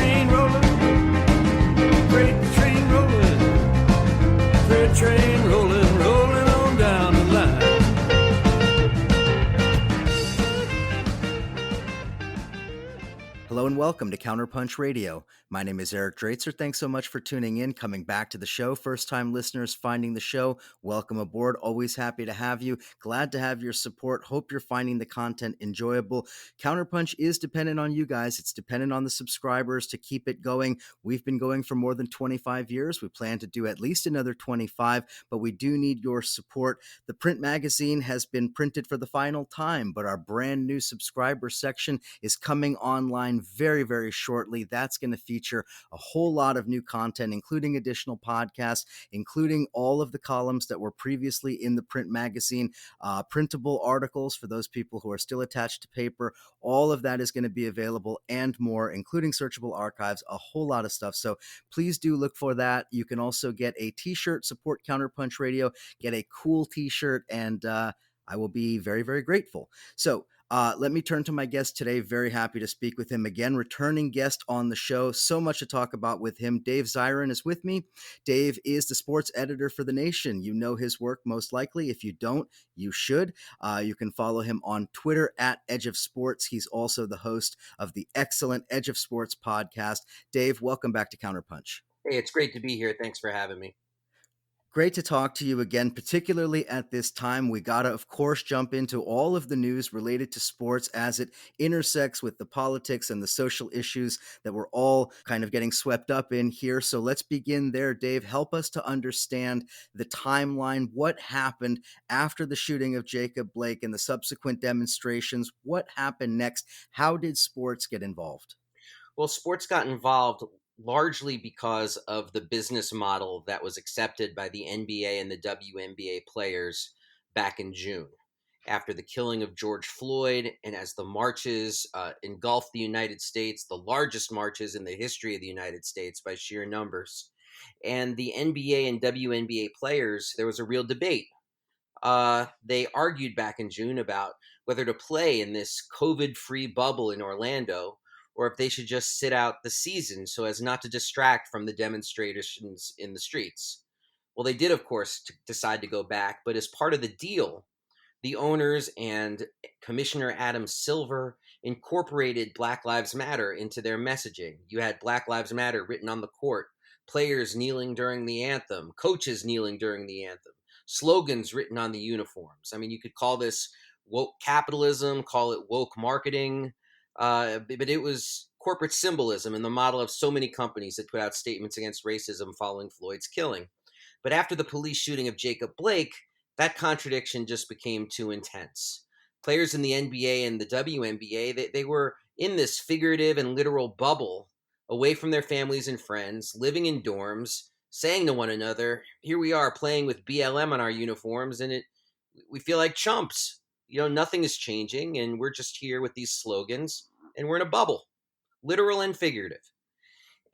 train rolling, freight train rolling, freight train rolling, rolling on down the line. Hello and welcome to CounterPunch Radio. My name is Eric Draitzer. Thanks so much for tuning in, coming back to the show. First-time listeners finding the show, welcome aboard. Always happy to have you. Glad to have your support. Hope you're finding the content enjoyable. CounterPunch is dependent on you guys. It's dependent on the subscribers to keep it going. We've been going for more than 25 years. We plan to do at least another 25, but we do need your support. The print magazine has been printed for the final time, but our brand new subscriber section is coming online very, very shortly. That's going to feature a whole lot of new content, including additional podcasts, including all of the columns that were previously in the print magazine, printable articles for those people who are still attached to paper. All of that is going to be available and more, including searchable archives, a whole lot of stuff. So please do look for that. You can also get a t-shirt, support Counterpunch Radio, get a cool t-shirt, and I will be very, very grateful. So let me turn to my guest today. Very happy to speak with him again. Returning guest on the show. So much to talk about with him. Dave Zirin is with me. Dave is the sports editor for The Nation. You know his work most likely. If you don't, you should. You can follow him on Twitter at Edge of Sports. He's also the host of the excellent Edge of Sports podcast. Dave, welcome back to Counterpunch. Hey, it's great to be here. Thanks for having me. Great to talk to you again, particularly at this time. We got to, of course, jump into all of the news related to sports as it intersects with the politics and the social issues that we're all kind of getting swept up in here. So let's begin there. Dave, help us to understand the timeline. What happened after the shooting of Jacob Blake and the subsequent demonstrations? What happened next? How did sports get involved? Well, sports got involved largely because of the business model that was accepted by the NBA and the WNBA players back in June. After the killing of George Floyd and as the marches engulfed the United States, the largest marches in the history of the United States by sheer numbers, and the NBA and WNBA players, there was a real debate. They argued back in June about whether to play in this COVID-free bubble in Orlando or if they should just sit out the season so as not to distract from the demonstrations in the streets. Well, they did, of course, decide to go back, but as part of the deal, the owners and Commissioner Adam Silver incorporated Black Lives Matter into their messaging. You had Black Lives Matter written on the court, players kneeling during the anthem, coaches kneeling during the anthem, slogans written on the uniforms. I mean, you could call this woke capitalism, call it woke marketing, but it was corporate symbolism in the model of so many companies that put out statements against racism following Floyd's killing. But after the police shooting of Jacob Blake, that contradiction just became too intense. Players in the NBA and the WNBA, they were in this figurative and literal bubble, away from their families and friends, living in dorms, saying to one another, here we are playing with BLM on our uniforms, and we feel like chumps. You know, nothing is changing, and we're just here with these slogans, and we're in a bubble, literal and figurative.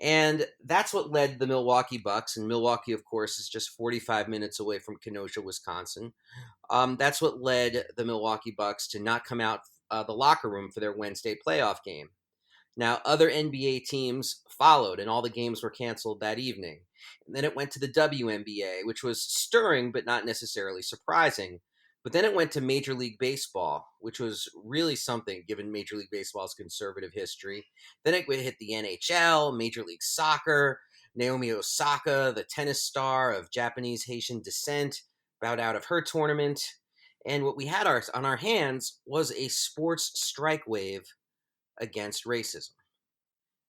And that's what led the Milwaukee Bucks, and Milwaukee, of course, is just 45 minutes away from Kenosha, Wisconsin. That's what led the Milwaukee Bucks to not come out the locker room for their Wednesday playoff game. Now, other NBA teams followed, and all the games were canceled that evening. And then it went to the WNBA, which was stirring but not necessarily surprising. But then it went to Major League Baseball, which was really something given Major League Baseball's conservative history. Then it hit the NHL, Major League Soccer. Naomi Osaka, the tennis star of Japanese Haitian descent, bowed out of her tournament. And what we had on our hands was a sports strike wave against racism.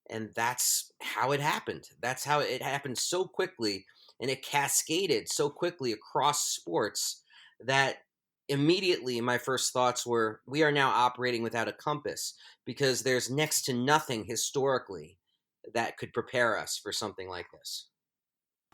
And that's how it happened. That's how it happened so quickly, and it cascaded so quickly across sports that immediately my first thoughts were, we are now operating without a compass because there's next to nothing historically that could prepare us for something like this.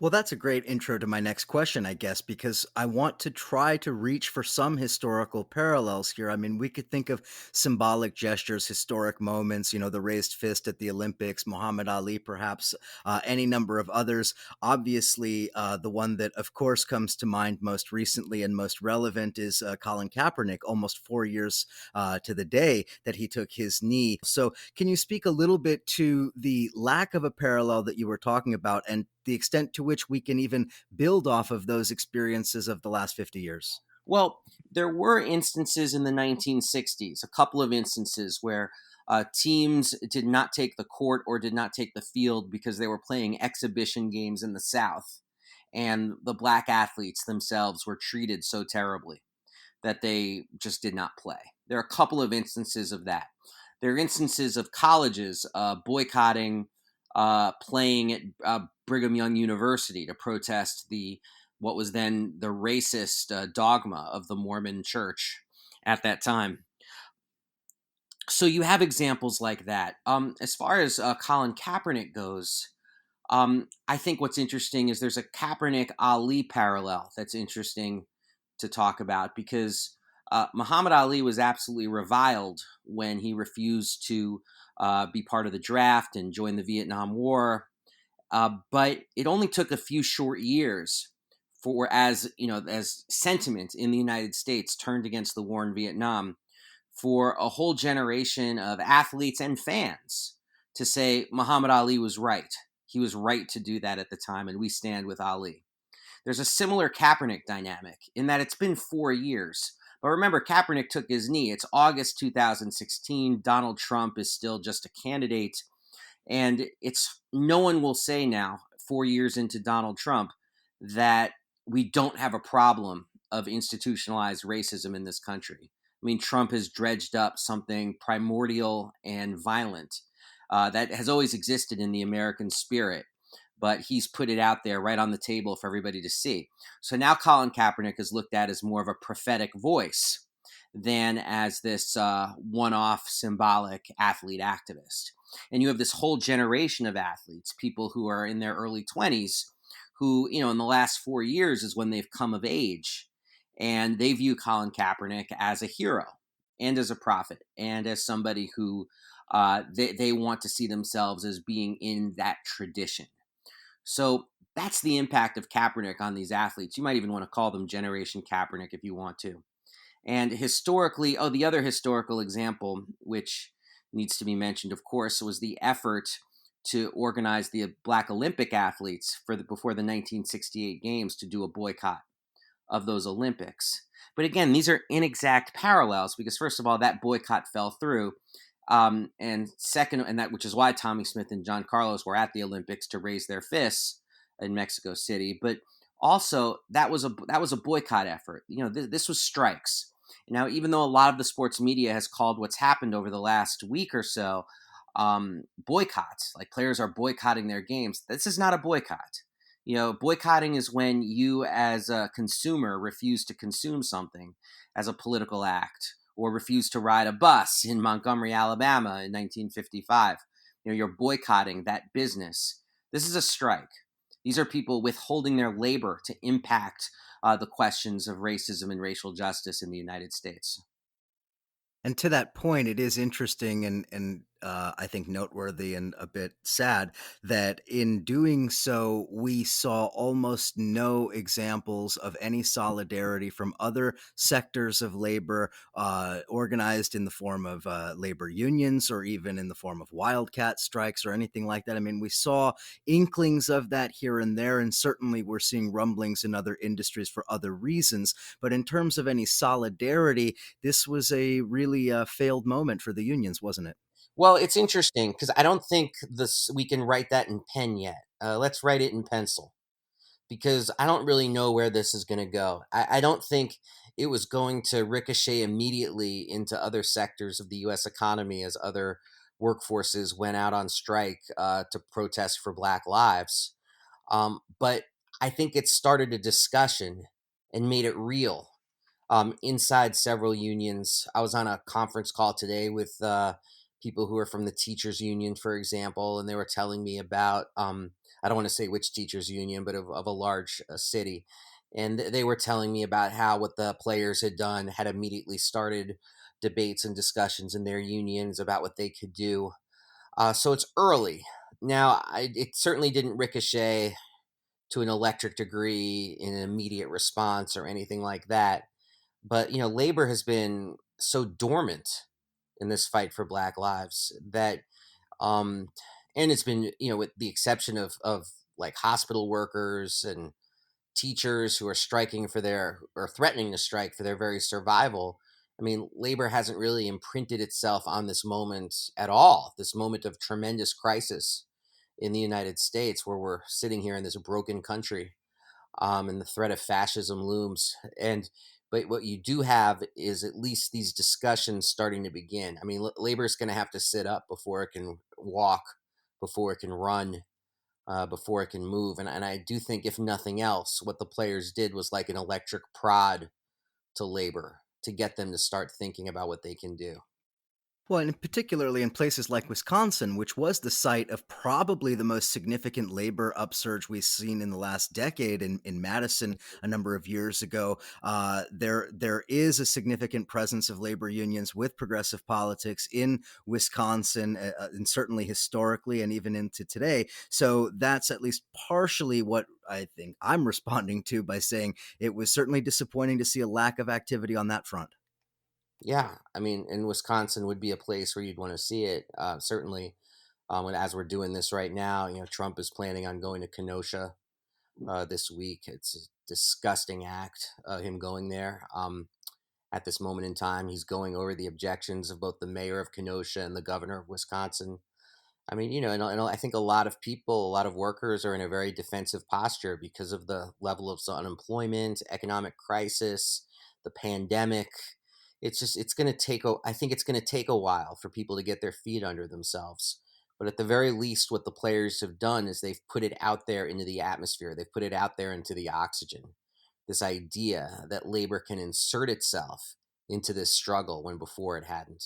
Well, that's a great intro to my next question, I guess, because I want to try to reach for some historical parallels here. I mean, we could think of symbolic gestures, historic moments, the raised fist at the Olympics, Muhammad Ali, perhaps any number of others. Obviously, the one that, of course, comes to mind most recently and most relevant is Colin Kaepernick, almost 4 years to the day that he took his knee. So, can you speak a little bit to the lack of a parallel that you were talking about and the extent to which we can even build off of those experiences of the last 50 years? Well, there were instances in the 1960s, a couple of instances where teams did not take the court or did not take the field because they were playing exhibition games in the South. And the black athletes themselves were treated so terribly that they just did not play. There are a couple of instances of that. There are instances of colleges boycotting playing at Brigham Young University to protest what was then the racist dogma of the Mormon Church at that time. So you have examples like that. As far as Colin Kaepernick goes, I think what's interesting is there's a Kaepernick Ali parallel that's interesting to talk about because Muhammad Ali was absolutely reviled when he refused to be part of the draft and join the Vietnam War. But it only took a few short years for as sentiment in the United States turned against the war in Vietnam, for a whole generation of athletes and fans to say Muhammad Ali was right. He was right to do that at the time, and we stand with Ali. There's a similar Kaepernick dynamic in that it's been 4 years. But remember, Kaepernick took his knee. It's August 2016. Donald Trump is still just a candidate. And it's no one will say now, 4 years into Donald Trump, that we don't have a problem of institutionalized racism in this country. I mean, Trump has dredged up something primordial and violent that has always existed in the American spirit, but he's put it out there right on the table for everybody to see. So now Colin Kaepernick is looked at as more of a prophetic voice than as this one-off symbolic athlete activist. And you have this whole generation of athletes, people who are in their early 20s, who, in the last 4 years is when they've come of age. And they view Colin Kaepernick as a hero and as a prophet and as somebody who they want to see themselves as being in that tradition. So that's the impact of Kaepernick on these athletes. You might even want to call them Generation Kaepernick if you want to. And historically, the other historical example, which needs to be mentioned, of course, was the effort to organize the Black Olympic athletes before the 1968 games to do a boycott of those Olympics. But again, these are inexact parallels because, first of all, that boycott fell through. And second, and that which is why Tommy Smith and John Carlos were at the Olympics to raise their fists in Mexico City. But also, that was a boycott effort. This was strikes. Now, even though a lot of the sports media has called what's happened over the last week or so boycotts, like players are boycotting their games, this is not a boycott. Boycotting is when you as a consumer refuse to consume something as a political act, or refuse to ride a bus in Montgomery, Alabama in 1955. You're boycotting that business. This is a strike. These are people withholding their labor to impact the questions of racism and racial justice in the United States. And to that point, it is interesting and I think noteworthy and a bit sad that in doing so, we saw almost no examples of any solidarity from other sectors of labor organized in the form of labor unions or even in the form of wildcat strikes or anything like that. I mean, we saw inklings of that here and there, and certainly we're seeing rumblings in other industries for other reasons. But in terms of any solidarity, this was a really failed moment for the unions, wasn't it? Well, it's interesting because I don't think we can write that in pen yet. Let's write it in pencil because I don't really know where this is going to go. I don't think it was going to ricochet immediately into other sectors of the U.S. economy as other workforces went out on strike to protest for Black lives. But I think it started a discussion and made it real inside several unions. I was on a conference call today with people who are from the teachers union, for example, and they were telling me about, I don't want to say which teachers union, but of a large city. And they were telling me about how what the players had done had immediately started debates and discussions in their unions about what they could do. So it's early. Now, it certainly didn't ricochet to an electric degree in an immediate response or anything like that. But, labor has been so dormant in this fight for Black lives that, um, and it's been, with the exception of like hospital workers and teachers who are striking for their, or threatening to strike for their very survival. I mean, labor hasn't really imprinted itself on this moment at all, this moment of tremendous crisis in the United States, where we're sitting here in this broken country, and the threat of fascism looms. But what you do have is at least these discussions starting to begin. I mean, labor is going to have to sit up before it can walk, before it can run, before it can move. And I do think, if nothing else, what the players did was like an electric prod to labor to get them to start thinking about what they can do. Well, and particularly in places like Wisconsin, which was the site of probably the most significant labor upsurge we've seen in the last decade in Madison a number of years ago, there is a significant presence of labor unions with progressive politics in Wisconsin, and certainly historically and even into today. So that's at least partially what I think I'm responding to by saying it was certainly disappointing to see a lack of activity on that front. Yeah, I mean, and Wisconsin would be a place where you'd want to see it. Certainly, as we're doing this right now, Trump is planning on going to Kenosha this week. It's a disgusting act, him going there. At this moment in time, he's going over the objections of both the mayor of Kenosha and the governor of Wisconsin. I mean, and I think a lot of people, a lot of workers are in a very defensive posture because of the level of unemployment, economic crisis, the pandemic. It's going to I think it's going to take a while for people to get their feet under themselves. But at the very least, what the players have done is they've put it out there into the atmosphere. They've put it out there into the oxygen. This idea that labor can insert itself into this struggle when before it hadn't.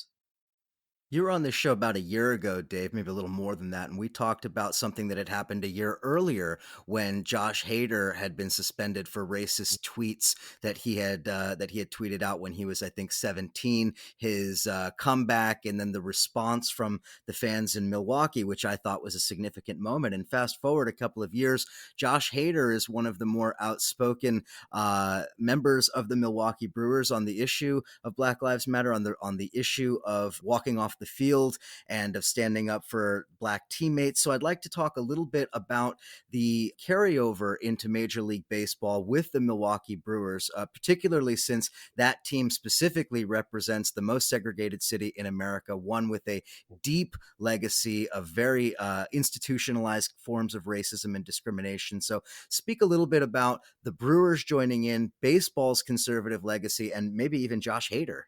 You were on this show about a year ago, Dave, maybe a little more than that, and we talked about something that had happened a year earlier when Josh Hader had been suspended for racist tweets that he had tweeted out when he was, I think, 17. His comeback and then the response from the fans in Milwaukee, which I thought was a significant moment. And fast forward a couple of years, Josh Hader is one of the more outspoken members of the Milwaukee Brewers on the issue of Black Lives Matter, on the issue of walking off the field and of standing up for Black teammates. So I'd like to talk a little bit about the carryover into Major League Baseball with the Milwaukee Brewers, particularly since that team specifically represents the most segregated city in America, one with a deep legacy of very institutionalized forms of racism and discrimination. So speak a little bit about the Brewers joining in, baseball's conservative legacy, and maybe even Josh Hader.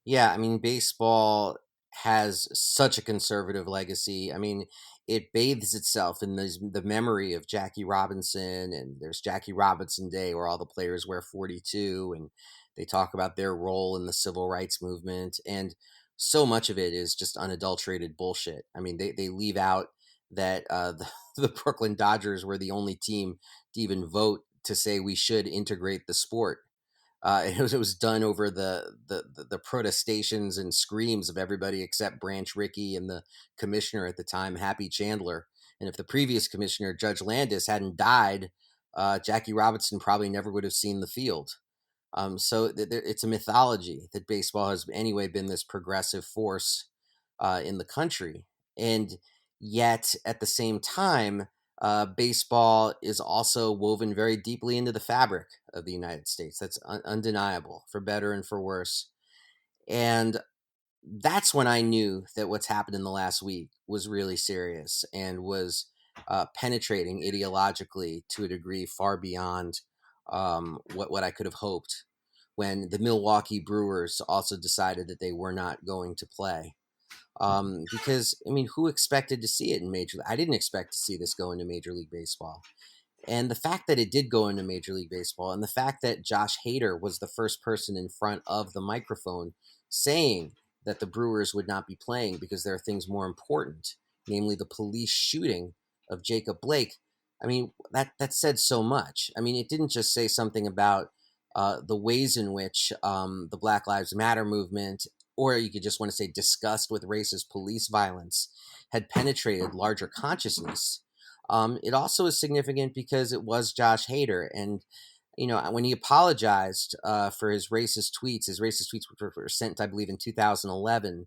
Yeah, I mean, baseball has such a conservative legacy. I mean, it bathes itself in the memory of Jackie Robinson, and there's Jackie Robinson Day where all the players wear 42 and they talk about their role in the civil rights movement. And so much of it is just unadulterated bullshit. I mean, they leave out that the Brooklyn Dodgers were the only team to even vote to say we should integrate the sport. It was done over the protestations and screams of everybody except Branch Rickey and the commissioner at the time, Happy Chandler. And if the previous commissioner, Judge Landis, hadn't died, Jackie Robinson probably never would have seen the field. It's a mythology that baseball has anyway been this progressive force in the country. And yet, at the same time, baseball is also woven very deeply into the fabric of the United States. That's undeniable, for better and for worse. And that's when I knew that what's happened in the last week was really serious and was penetrating ideologically to a degree far beyond what I could have hoped. When the Milwaukee Brewers also decided that they were not going to play, because I mean, who expected to see it in Major League? I didn't expect to see this go into Major League Baseball. And the fact that it did go into Major League Baseball, and the fact that Josh Hader was the first person in front of the microphone saying that the Brewers would not be playing because there are things more important, namely the police shooting of Jacob Blake. I mean, that said so much. I mean, it didn't just say something about the ways in which the Black Lives Matter movement, or you could just want to say disgust with racist police violence, had penetrated larger consciousness. It also is significant because it was Josh Hader. And, when he apologized for his racist tweets were sent, I believe, in 2011.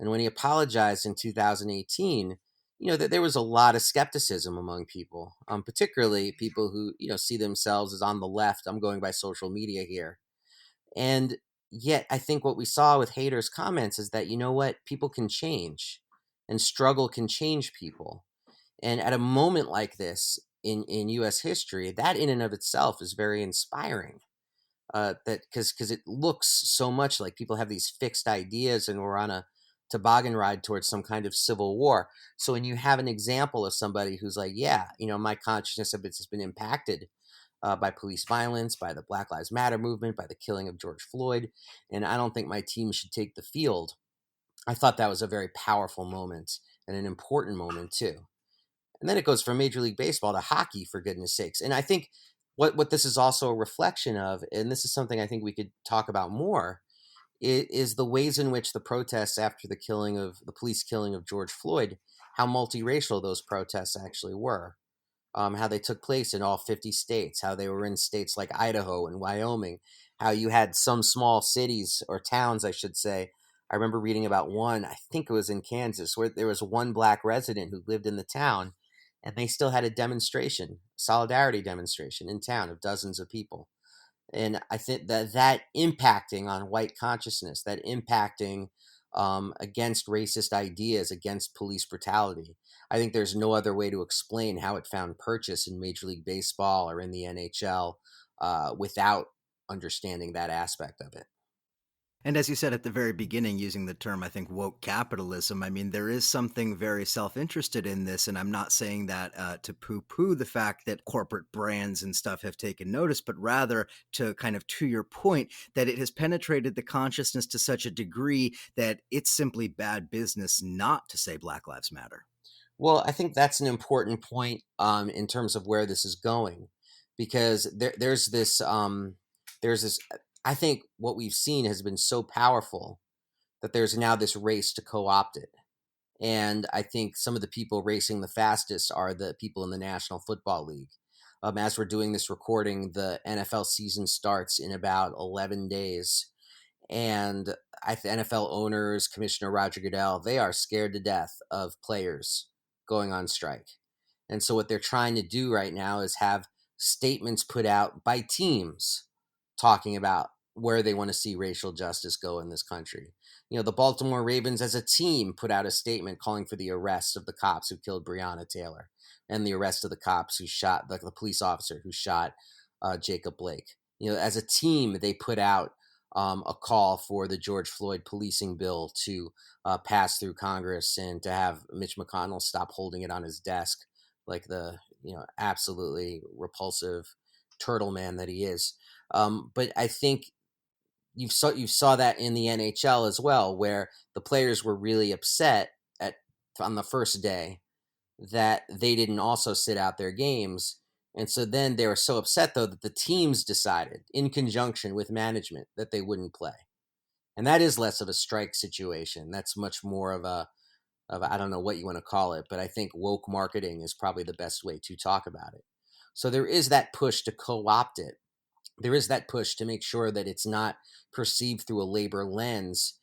And when he apologized in 2018, that there was a lot of skepticism among people, particularly people who, see themselves as on the left. I'm going by social media here. And yet I think what we saw with Hader's comments is that, people can change, and struggle can change people. And at a moment like this in U.S. history, that in and of itself is very inspiring. Because it looks so much like people have these fixed ideas and we're on a toboggan ride towards some kind of civil war. So when you have an example of somebody who's like, my consciousness of it has been impacted by police violence, by the Black Lives Matter movement, by the killing of George Floyd, and I don't think my team should take the field. I thought that was a very powerful moment and an important moment too. And then it goes from Major League Baseball to hockey, for goodness sakes. And I think what this is also a reflection of, and this is something I think we could talk about more, is the ways in which the protests after the police killing of George Floyd, how multiracial those protests actually were, how they took place in all 50 states, how they were in states like Idaho and Wyoming, how you had some small cities or towns, I should say. I remember reading about one, I think it was in Kansas, where there was one Black resident who lived in the town, and they still had a solidarity demonstration in town of dozens of people. And I think that impacting on white consciousness, that impacting against racist ideas, against police brutality, I think there's no other way to explain how it found purchase in Major League Baseball or in the NHL without understanding that aspect of it. And as you said at the very beginning, using the term, I think, woke capitalism, I mean, there is something very self-interested in this. And I'm not saying that to poo-poo the fact that corporate brands and stuff have taken notice, but rather to kind of, to your point, that it has penetrated the consciousness to such a degree that it's simply bad business not to say Black Lives Matter. Well, I think that's an important point in terms of where this is going, because there's this I think what we've seen has been so powerful that there's now this race to co-opt it. And I think some of the people racing the fastest are the people in the National Football League. As we're doing this recording, the NFL season starts in about 11 days. And NFL owners, Commissioner Roger Goodell, they are scared to death of players going on strike. And so what they're trying to do right now is have statements put out by teams talking about where they want to see racial justice go in this country. The Baltimore Ravens as a team put out a statement calling for the arrest of the cops who killed Breonna Taylor and the arrest of the cops who shot the police officer who shot Jacob Blake. As a team, they put out a call for the George Floyd policing bill to pass through Congress and to have Mitch McConnell stop holding it on his desk like the absolutely repulsive turtle man that he is. But I think you saw that in the NHL as well, where the players were really upset on the first day that they didn't also sit out their games. And so then they were so upset, though, that the teams decided, in conjunction with management, that they wouldn't play. And that is less of a strike situation. That's much more of I don't know what you want to call it, but I think woke marketing is probably the best way to talk about it. So there is that push to co-opt it. There is that push to make sure that it's not perceived through a labor lens,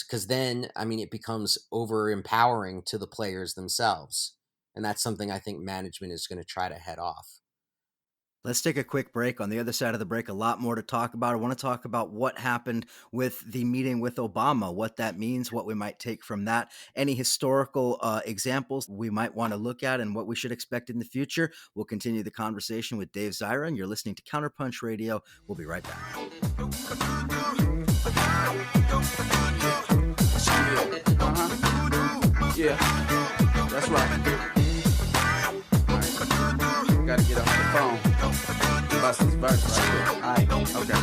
because then, it becomes over-empowering to the players themselves. And that's something I think management is going to try to head off. Let's take a quick break. On the other side of the break, a lot more to talk about. I want to talk about what happened with the meeting with Obama, what that means, what we might take from that, any historical examples we might want to look at, and what we should expect in the future. We'll continue the conversation with Dave Zirin. You're listening to CounterPunch Radio. We'll be right back. Yeah, that's right. Gotta get off the phone. Bust this verse right quick. Alright, okay.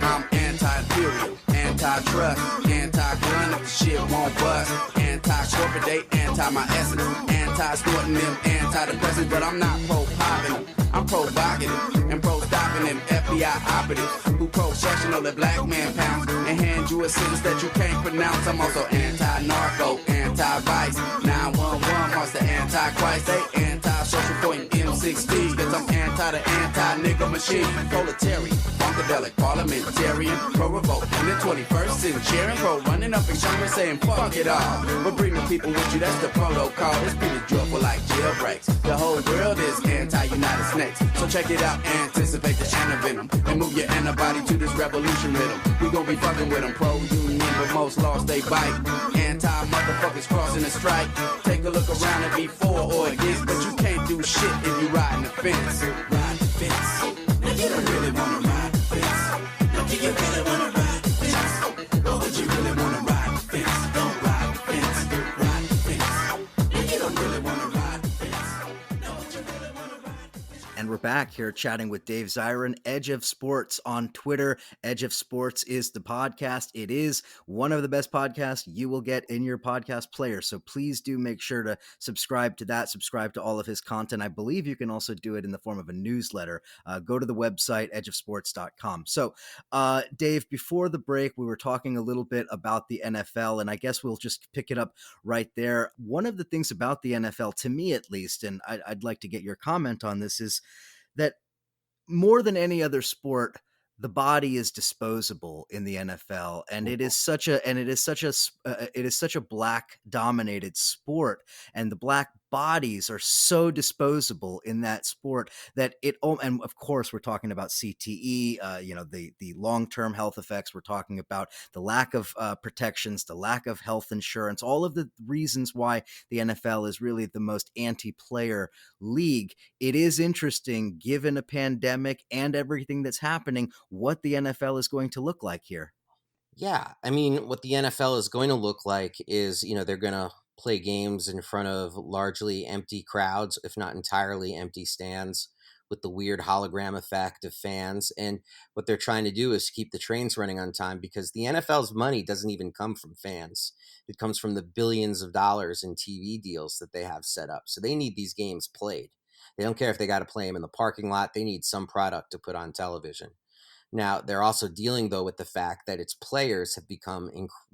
I'm anti-imperial, anti trust. Anti-gun if the shit won't bust. Anti-corporate, they anti my essence. Anti-snorting them antidepressants, but I'm not pro-popping them. I'm provocative and pro-stopping them FBI operatives who professional at black man pounds and hand you a sentence that you can't pronounce. I'm also anti-narco, anti-vice, 911 marks the anti-Christ. They anti-social point M16, cause I'm anti the anti-nigga machine. Proletarian, funkadelic, parliamentarian, pro-revolt in the 21st century, pro-running up and showing saying fuck it all. But bring the people with you, that's the protocol. It's pretty dreadful like jailbreaks. The whole world is anti-United Snakes. So check it out, anticipate the antivenom and move your antibody to this revolution rhythm. We gon' be fucking with them, pro-union, but most laws they bite. Anti-motherfuckers crossing the strike. Take a look around and be for or against, but you can't do shit if you riding the fence. Ride the fence. Now you don't really wanna ride the fence. Now do you really wanna ride the fence? Or would you really wanna ride the fence? Don't ride the fence. Ride the fence. Now you don't really wanna ride the fence. No, would you really wanna ride the fence? And we're back here chatting with Dave Zirin, Edge of Sports on Twitter. Edge of Sports is the podcast. It is one of the best podcasts you will get in your podcast player. So please do make sure to subscribe to that, subscribe to all of his content. I believe you can also do it in the form of a newsletter. Go to the website, edgeofsports.com. So Dave, before the break, we were talking a little bit about the NFL, and I guess we'll just pick it up right there. One of the things about the NFL, to me at least, and I'd like to get your comment on this, is that more than any other sport, the body is disposable in the NFL, and it is such a black dominated sport, and the black bodies are so disposable in that sport that and of course we're talking about CTE, the long-term health effects. We're talking about the lack of protections, the lack of health insurance, all of the reasons why the NFL is really the most anti-player league. It is interesting, given a pandemic and everything that's happening, what the NFL is going to look like here. Yeah, I mean, what the NFL is going to look like is, they're going to play games in front of largely empty crowds, if not entirely empty stands, with the weird hologram effect of fans. And what they're trying to do is keep the trains running on time, because the NFL's money doesn't even come from fans. It comes from the billions of dollars in TV deals that they have set up. So they need these games played. They don't care if they got to play them in the parking lot. They need some product to put on television. Now, they're also dealing, though, with the fact that its players have become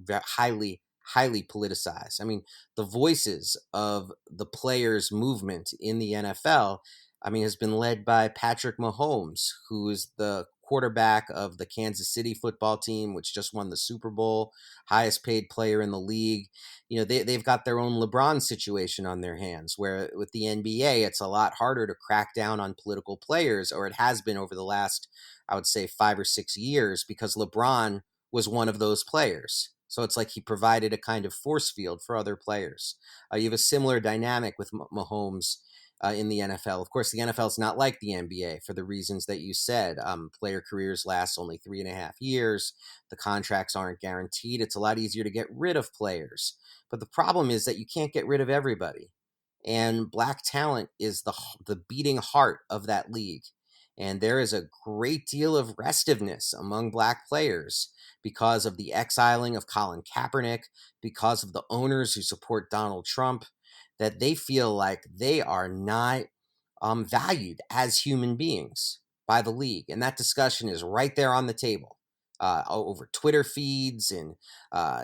highly politicized. I mean, the voices of the players' movement in the NFL, has been led by Patrick Mahomes, who is the quarterback of the Kansas City football team, which just won the Super Bowl, highest paid player in the league. They've got their own LeBron situation on their hands, where with the NBA, it's a lot harder to crack down on political players, or it has been over the last, I would say, 5 or 6 years, because LeBron was one of those players. So it's like he provided a kind of force field for other players. You have a similar dynamic with Mahomes in the NFL. Of course, the NFL is not like the NBA for the reasons that you said. Player careers last only 3.5 years. The contracts aren't guaranteed. It's a lot easier to get rid of players. But the problem is that you can't get rid of everybody. And black talent is the beating heart of that league. And there is a great deal of restiveness among black players because of the exiling of Colin Kaepernick, because of the owners who support Donald Trump, that they feel like they are not valued as human beings by the league. And that discussion is right there on the table over Twitter feeds and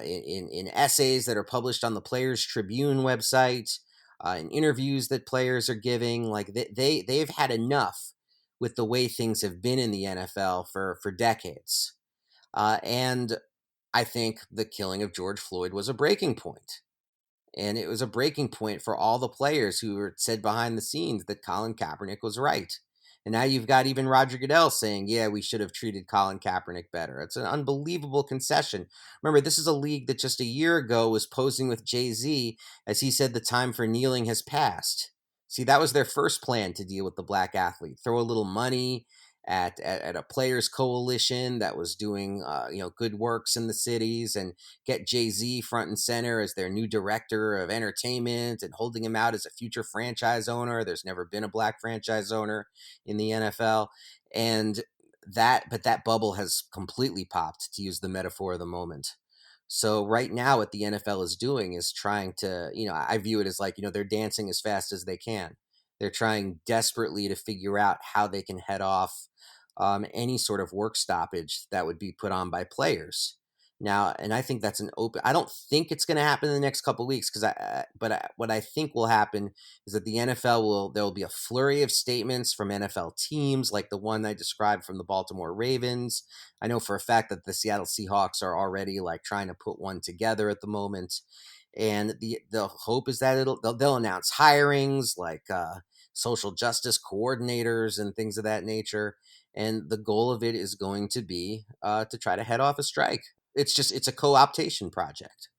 in essays that are published on the Players Tribune website, in interviews that players are giving. Like they've had enough with the way things have been in the NFL for decades. And I think the killing of George Floyd was a breaking point. And it was a breaking point for all the players who were said behind the scenes that Colin Kaepernick was right. And now you've got even Roger Goodell saying, yeah, we should have treated Colin Kaepernick better. It's an unbelievable concession. Remember, this is a league that just a year ago was posing with Jay-Z as he said the time for kneeling has passed. See, that was their first plan to deal with the black athlete. Throw a little money at a players coalition that was doing good works in the cities, and get Jay-Z front and center as their new director of entertainment and holding him out as a future franchise owner. There's never been a black franchise owner in the NFL. But that bubble has completely popped, to use the metaphor of the moment. So right now, what the NFL is doing is trying to, I view it as like, they're dancing as fast as they can. They're trying desperately to figure out how they can head off any sort of work stoppage that would be put on by players. Now, and I think that's I don't think it's going to happen in the next couple of weeks what I think will happen is that the there will be a flurry of statements from NFL teams like the one I described from the Baltimore Ravens. I know for a fact that the Seattle Seahawks are already like trying to put one together at the moment. And the hope is that they'll announce hirings like social justice coordinators and things of that nature. And the goal of it is going to be to try to head off a strike. It's a co-optation project.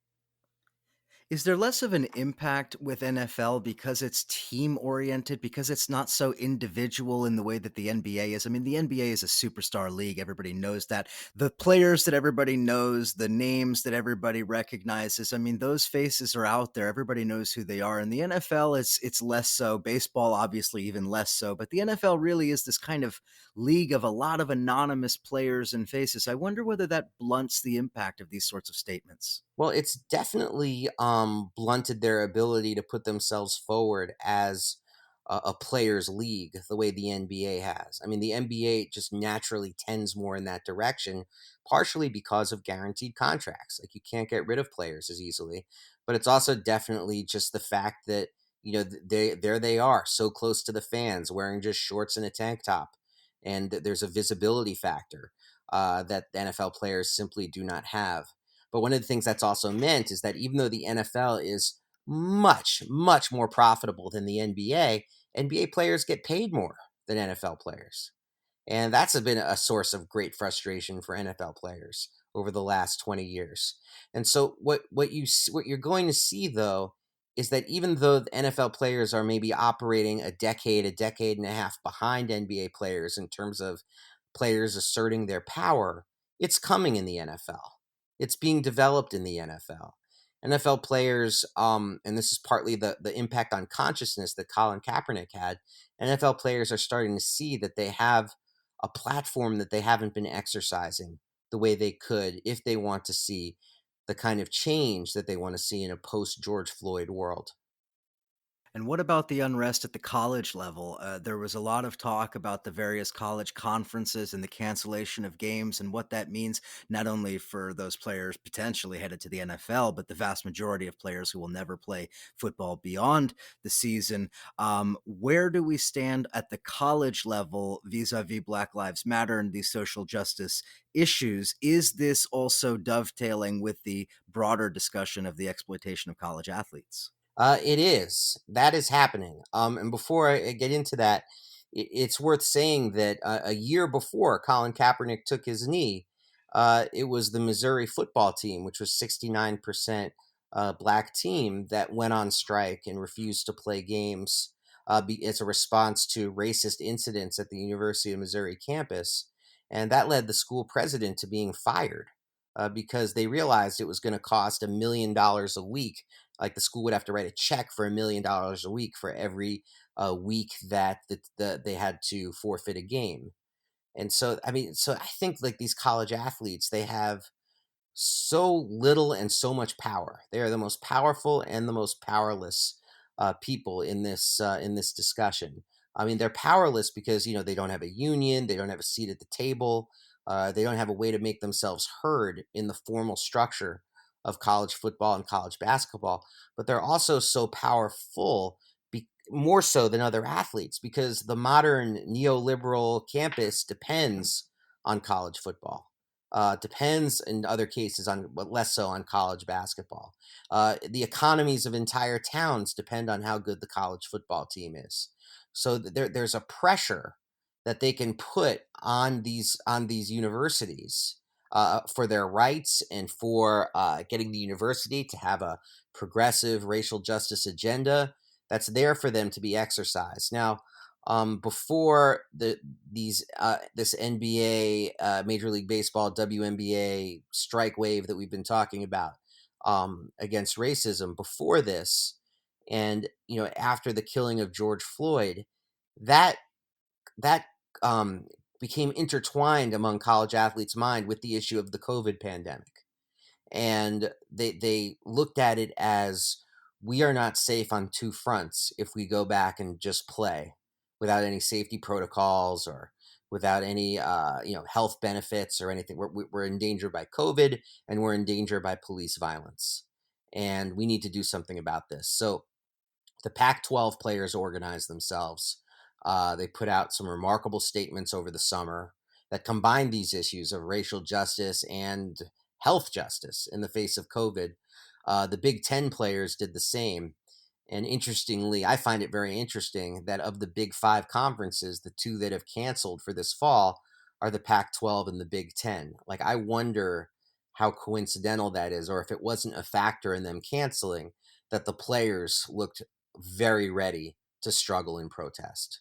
Is there less of an impact with NFL because it's team oriented, because it's not so individual in the way that the NBA is? I mean, the NBA is a superstar league. Everybody knows that. The players that everybody knows, the names that everybody recognizes. I mean, those faces are out there. Everybody knows who they are. In the NFL, it's less so. Baseball, obviously, even less so. But the NFL really is this kind of league of a lot of anonymous players and faces. I wonder whether that blunts the impact of these sorts of statements. Well, it's definitely blunted their ability to put themselves forward as a players' league the way the NBA has. I mean, the NBA just naturally tends more in that direction, partially because of guaranteed contracts. Like you can't get rid of players as easily, but it's also definitely just the fact that they are so close to the fans, wearing just shorts and a tank top, and there's a visibility factor that the NFL players simply do not have. But one of the things that's also meant is that even though the NFL is much, much more profitable than the NBA, NBA players get paid more than NFL players. And that's been a source of great frustration for NFL players over the last 20 years. And so what you're going to see though is that even though the NFL players are maybe operating a decade and a half behind NBA players in terms of players asserting their power, it's coming in the NFL. It's being developed in the NFL. NFL players, and this is partly the impact on consciousness that Colin Kaepernick had. NFL players are starting to see that they have a platform that they haven't been exercising the way they could if they want to see the kind of change that they want to see in a post-George Floyd world. And what about the unrest at the college level? There was a lot of talk about the various college conferences and the cancellation of games and what that means, not only for those players potentially headed to the NFL, but the vast majority of players who will never play football beyond the season. Where do we stand at the college level vis-a-vis Black Lives Matter and these social justice issues? Is this also dovetailing with the broader discussion of the exploitation of college athletes? It is. That is happening. And before I get into that, it's worth saying that a year before Colin Kaepernick took his knee, it was the Missouri football team, which was 69% black team, that went on strike and refused to play games as a response to racist incidents at the University of Missouri campus. And that led the school president to being fired because they realized it was going to cost $1 million a week. Like the school would have to write a check for $1 million a week for every week that they had to forfeit a game. And so, I mean, so I think like these college athletes, they have so little and so much power. They are the most powerful and the most powerless people in this discussion. I mean, they're powerless because they don't have a union, they don't have a seat at the table, they don't have a way to make themselves heard in the formal structure of college football and college basketball. But they're also so powerful, more so than other athletes, because the modern neoliberal campus depends on college football. Depends in other cases on, but less so on college basketball. The economies of entire towns depend on how good the college football team is. So there's a pressure that they can put on these universities for their rights and for getting the university to have a progressive racial justice agenda that's there for them to be exercised. Now, before this NBA, Major League Baseball, WNBA strike wave that we've been talking about against racism, before this, and after the killing of George Floyd, that became intertwined among college athletes' mind with the issue of the COVID pandemic. And they looked at it as, we are not safe on two fronts if we go back and just play without any safety protocols or without any health benefits or anything. We're in danger by COVID, and we're in danger by police violence, and we need to do something about this. So the Pac-12 players organized themselves. They put out some remarkable statements over the summer that combined these issues of racial justice and health justice in the face of COVID. The Big Ten players did the same. And interestingly, I find it very interesting that of the Big Five conferences, the two that have canceled for this fall are the Pac-12 and the Big Ten. Like, I wonder how coincidental that is, or if it wasn't a factor in them canceling, that the players looked very ready to struggle and protest.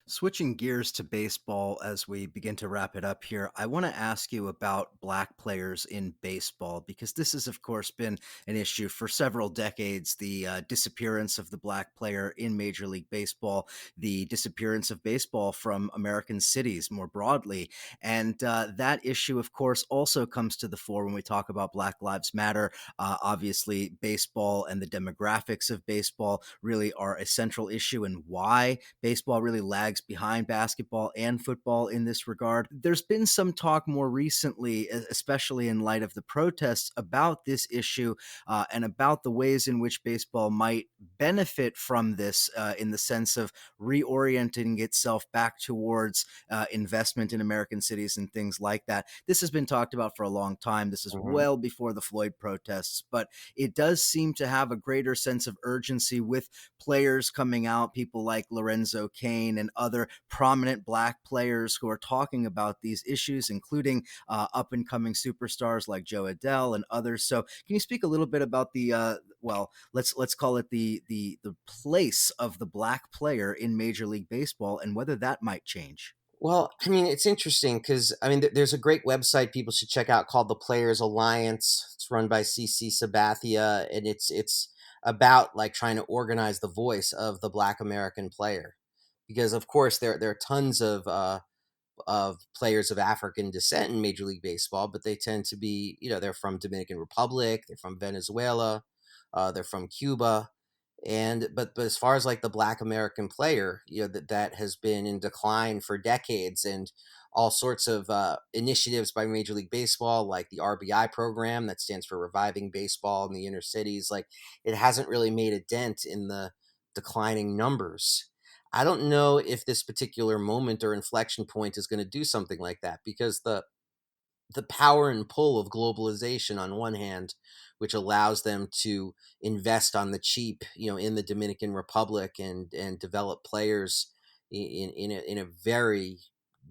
Switching gears to baseball as we begin to wrap it up here, I want to ask you about Black players in baseball, because this has, of course, been an issue for several decades. The disappearance of the Black player in Major League Baseball, the disappearance of baseball from American cities more broadly. And that issue, of course, also comes to the fore when we talk about Black Lives Matter. Obviously, baseball and the demographics of baseball really are a central issue, and why baseball really lags behind basketball and football in this regard. There's been some talk more recently, especially in light of the protests, about this issue and about the ways in which baseball might benefit from this in the sense of reorienting itself back towards investment in American cities and things like that. This has been talked about for a long time. This is well before the Floyd protests, but it does seem to have a greater sense of urgency with players coming out, people like Lorenzo Cain and other prominent Black players who are talking about these issues, including up and coming superstars like Joe Adele and others. So can you speak a little bit about the let's call it the place of the Black player in Major League Baseball and whether that might change? Well, I mean, it's interesting because, I mean, there's a great website people should check out called the Players Alliance. It's run by CC Sabathia, and it's about like trying to organize the voice of the Black American player, because of course there are tons of players of African descent in Major League Baseball, but they tend to be, they're from Dominican Republic, they're from Venezuela, they're from Cuba. And but as far as like the Black American player, that has been in decline for decades, and all sorts of initiatives by Major League Baseball, like the RBI program that stands for Reviving Baseball in the Inner Cities, like it hasn't really made a dent in the declining numbers. I don't know if this particular moment or inflection point is going to do something like that, because the power and pull of globalization on one hand, which allows them to invest on the cheap, in the Dominican Republic, and develop players in a very,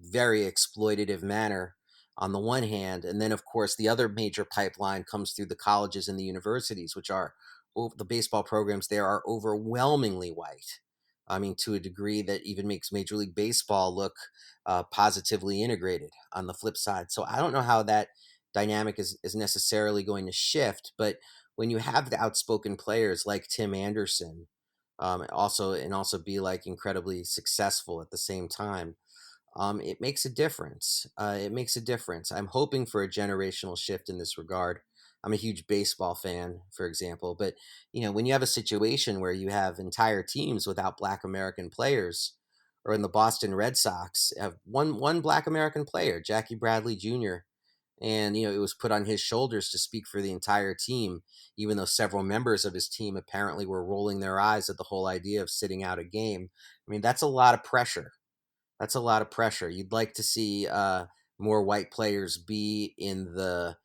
very exploitative manner on the one hand. And then of course the other major pipeline comes through the colleges and the universities, which are, the baseball programs there are overwhelmingly white. I mean, to a degree that even makes Major League Baseball look positively integrated on the flip side. So I don't know how that dynamic is necessarily going to shift, but when you have the outspoken players like Tim Anderson, also be like incredibly successful at the same time, it makes a difference. It makes a difference. I'm hoping for a generational shift in this regard. I'm a huge baseball fan, for example, but when you have a situation where you have entire teams without Black American players, or in the Boston Red Sox, have one Black American player, Jackie Bradley Jr., and it was put on his shoulders to speak for the entire team, even though several members of his team apparently were rolling their eyes at the whole idea of sitting out a game. I mean, that's a lot of pressure. That's a lot of pressure. You'd like to see more white players be in the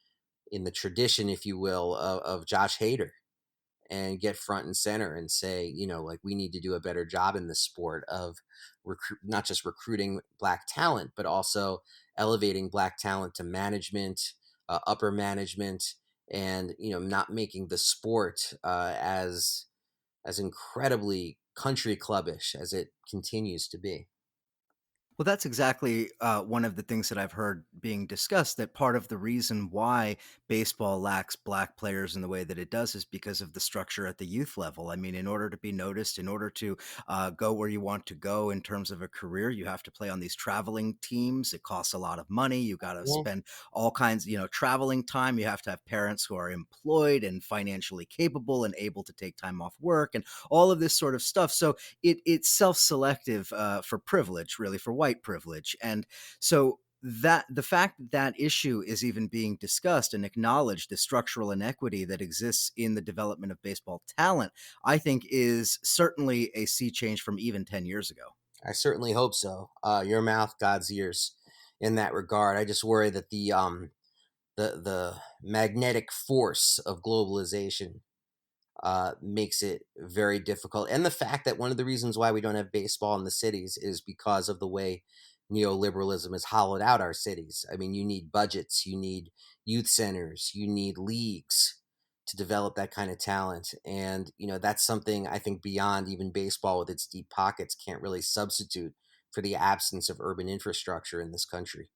tradition, if you will, of Josh Hader, and get front and center and say, like, we need to do a better job in this sport of not just recruiting Black talent, but also elevating Black talent to management, upper management, and not making the sport as incredibly country clubbish as it continues to be. Well, that's exactly one of the things that I've heard being discussed, that part of the reason why baseball lacks black players in the way that it does is because of the structure at the youth level. I mean, in order to be noticed, in order to go where you want to go in terms of a career, you have to play on these traveling teams. It costs a lot of money. You got to Yeah. spend all kinds, traveling time. You have to have parents who are employed and financially capable and able to take time off work and all of this sort of stuff. So it's self-selective for privilege, really, for white privilege. And so that the fact that that issue is even being discussed and acknowledged, the structural inequity that exists in the development of baseball talent, I think is certainly a sea change from even 10 years ago. I certainly hope so. Your mouth, God's ears, in that regard. I just worry that the magnetic force of globalization makes it very difficult. And the fact that one of the reasons why we don't have baseball in the cities is because of the way neoliberalism has hollowed out our cities. I mean, you need budgets, you need youth centers, you need leagues to develop that kind of talent. And, that's something I think beyond even baseball with its deep pockets can't really substitute for the absence of urban infrastructure in this country.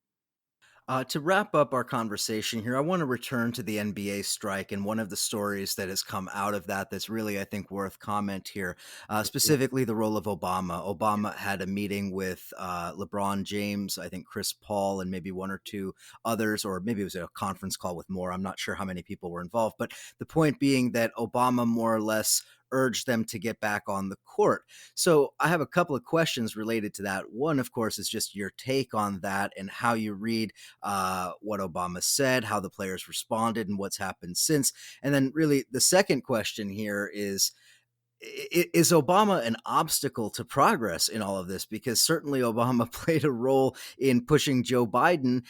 To wrap up our conversation here, I want to return to the NBA strike and one of the stories that has come out of that that's really, I think, worth comment here, specifically the role of Obama. Obama had a meeting with LeBron James, I think Chris Paul, and maybe one or two others, or maybe it was a conference call with more. I'm not sure how many people were involved. But the point being that Obama more or less urged them to get back on the court. So I have a couple of questions related to that. One, of course, is just your take on that and how you read what Obama said, how the players responded, and what's happened since. And then, really, the second question here is Obama an obstacle to progress in all of this? Because certainly Obama played a role in pushing Joe Biden.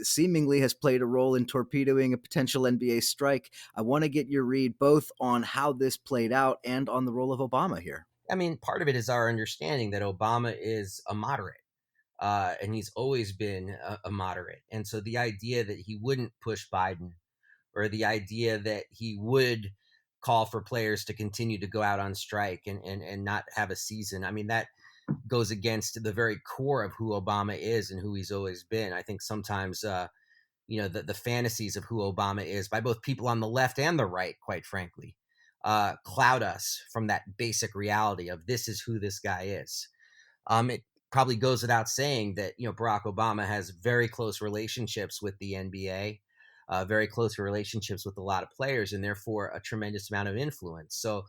Seemingly has played a role in torpedoing a potential NBA strike. I want to get your read both on how this played out and on the role of Obama here. I mean, part of it is our understanding that Obama is a moderate. And he's always been a moderate. And so the idea that he wouldn't push Biden, or the idea that he would call for players to continue to go out on strike and not have a season, I mean, that goes against the very core of who Obama is and who he's always been. I think sometimes, the fantasies of who Obama is by both people on the left and the right, quite frankly, cloud us from that basic reality of this is who this guy is. It probably goes without saying that Barack Obama has very close relationships with the NBA, very close relationships with a lot of players, and therefore a tremendous amount of influence. So,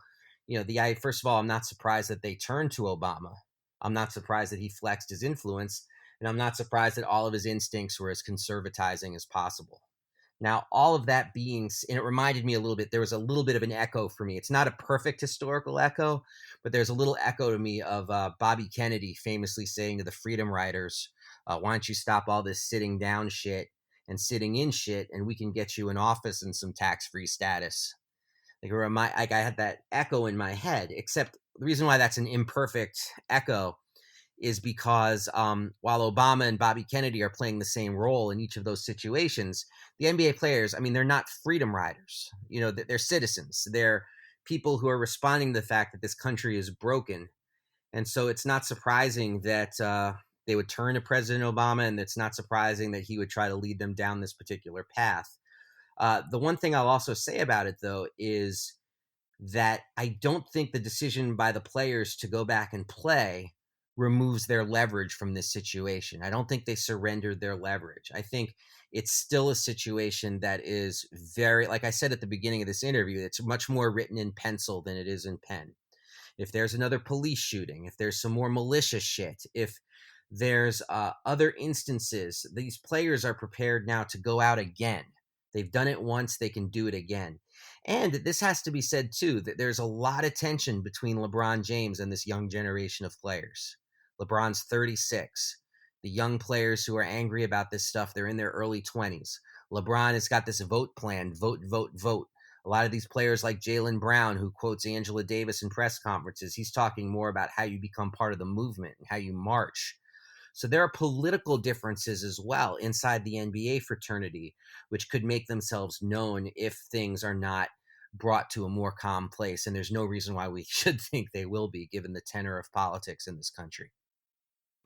first of all, I'm not surprised that they turned to Obama. I'm not surprised that he flexed his influence, and I'm not surprised that all of his instincts were as conservatizing as possible. Now, all of that and it reminded me a little bit, there was a little bit of an echo for me. It's not a perfect historical echo, but there's a little echo to me of Bobby Kennedy famously saying to the Freedom Riders, why don't you stop all this sitting down shit and sitting in shit, and we can get you an office and some tax-free status. I had that echo in my head, except the reason why that's an imperfect echo is because while Obama and Bobby Kennedy are playing the same role in each of those situations, the NBA players, I mean, they're not freedom riders. They're citizens. They're people who are responding to the fact that this country is broken. And so it's not surprising that they would turn to President Obama, and it's not surprising that he would try to lead them down this particular path. The one thing I'll also say about it, though, is that I don't think the decision by the players to go back and play removes their leverage from this situation. I don't think they surrendered their leverage. I think it's still a situation that is very, like I said at the beginning of this interview, it's much more written in pencil than it is in pen. If there's another police shooting, if there's some more malicious shit, if there's other instances, these players are prepared now to go out again. They've done it once, they can do it again. And this has to be said, too, that there's a lot of tension between LeBron James and this young generation of players. LeBron's 36. The young players who are angry about this stuff, they're in their early 20s. LeBron has got this vote plan, vote, vote, vote. A lot of these players like Jaylen Brown, who quotes Angela Davis in press conferences, he's talking more about how you become part of the movement and how you march. So there are political differences as well inside the NBA fraternity, which could make themselves known if things are not brought to a more calm place. And there's no reason why we should think they will be, given the tenor of politics in this country.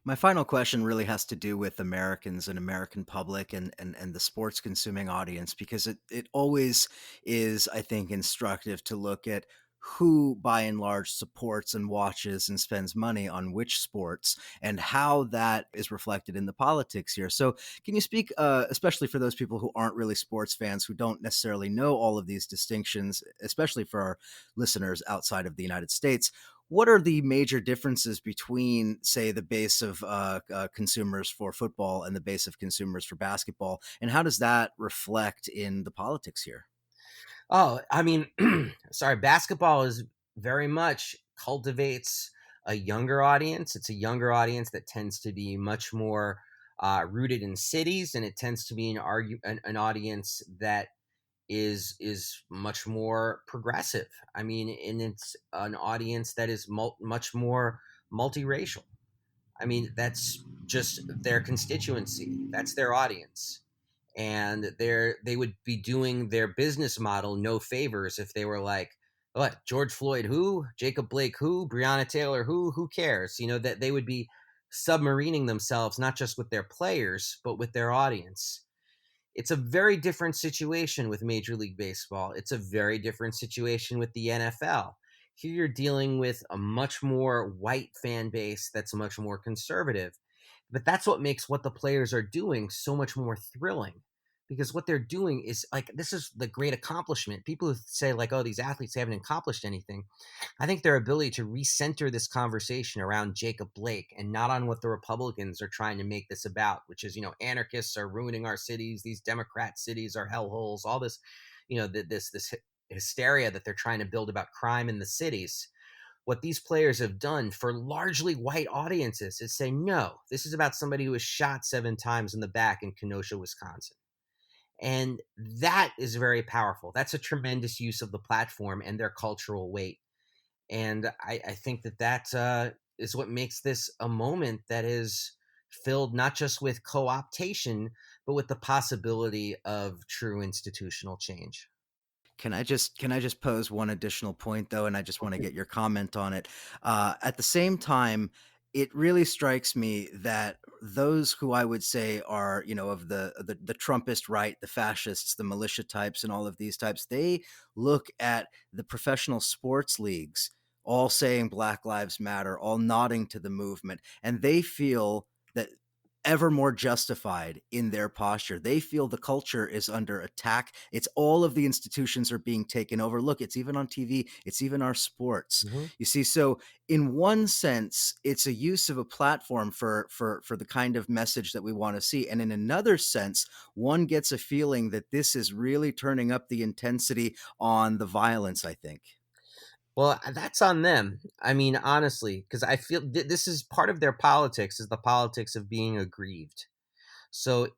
My final question really has to do with Americans and American public and the sports consuming audience, because it always is, I think, instructive to look at who by and large supports and watches and spends money on which sports and how that is reflected in the politics here. So can you speak, especially for those people who aren't really sports fans, who don't necessarily know all of these distinctions, especially for our listeners outside of the United States, what are the major differences between, say, the base of consumers for football and the base of consumers for basketball? And how does that reflect in the politics here? Oh, I mean, sorry, basketball is very much cultivates a younger audience. It's a younger audience that tends to be much more rooted in cities, and it tends to be an audience that is much more progressive. I mean, and it's an audience that is much more multiracial. I mean, that's just their constituency. That's their audience. And they would be doing their business model no favors if they were like, what, George Floyd who? Jacob Blake who? Breonna Taylor who? Who cares? You know, that they would be submarining themselves not just with their players, but with their audience. It's a very different situation with Major League Baseball. It's a very different situation with the NFL. Here you're dealing with a much more white fan base that's much more conservative. But that's what makes what the players are doing so much more thrilling. Because what they're doing is like, this is the great accomplishment. People who say, like, oh, these athletes haven't accomplished anything. I think their ability to recenter this conversation around Jacob Blake and not on what the Republicans are trying to make this about, which is, anarchists are ruining our cities. These Democrat cities are hellholes. All this, this hysteria that they're trying to build about crime in the cities. What these players have done for largely white audiences is say, no, this is about somebody who was shot 7 times in the back in Kenosha, Wisconsin. And that is very powerful. That's a tremendous use of the platform and their cultural weight. And I think that is what makes this a moment that is filled not just with co-optation, but with the possibility of true institutional change. Can I just pose one additional point, though, and I just want to get your comment on it. At the same time, it really strikes me that those who I would say are, of the Trumpist right, the fascists, the militia types, and all of these types, they look at the professional sports leagues all saying Black Lives Matter, all nodding to the movement, and they feel that ever more justified in their posture. They feel the culture is under attack. It's all of the institutions are being taken over. Look, it's even on TV. It's even our sports. Mm-hmm. You see, so in one sense, it's a use of a platform for the kind of message that we want to see. And in another sense, one gets a feeling that this is really turning up the intensity on the violence, I think. Well, that's on them. I mean, honestly, because I feel this is part of their politics, is the politics of being aggrieved. So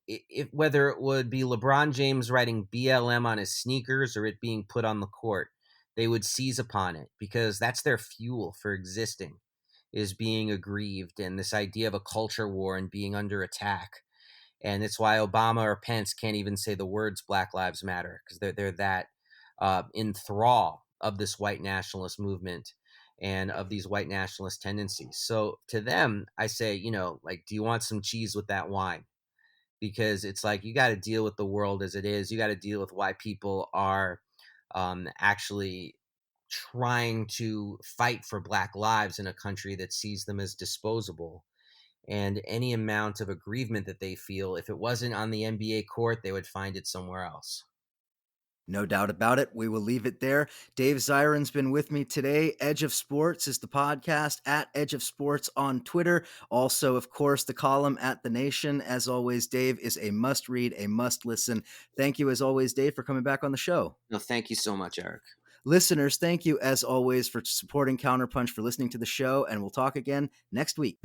whether it would be LeBron James writing BLM on his sneakers or it being put on the court, they would seize upon it because that's their fuel for existing, is being aggrieved and this idea of a culture war and being under attack. And it's why Obama or Pence can't even say the words Black Lives Matter, because they're that in thrall of this white nationalist movement and of these white nationalist tendencies. So to them, I say, do you want some cheese with that wine? Because it's like, you got to deal with the world as it is. You got to deal with why people are actually trying to fight for Black lives in a country that sees them as disposable. And any amount of aggrievement that they feel, if it wasn't on the NBA court, they would find it somewhere else. No doubt about it. We will leave it there. Dave Zirin's been with me today. Edge of Sports is the podcast, at Edge of Sports on Twitter. Also, of course, the column at The Nation. As always, Dave is a must read, a must listen. Thank you, as always, Dave, for coming back on the show. No, thank you so much, Eric. Listeners, thank you, as always, for supporting Counterpunch, for listening to the show, and we'll talk again next week.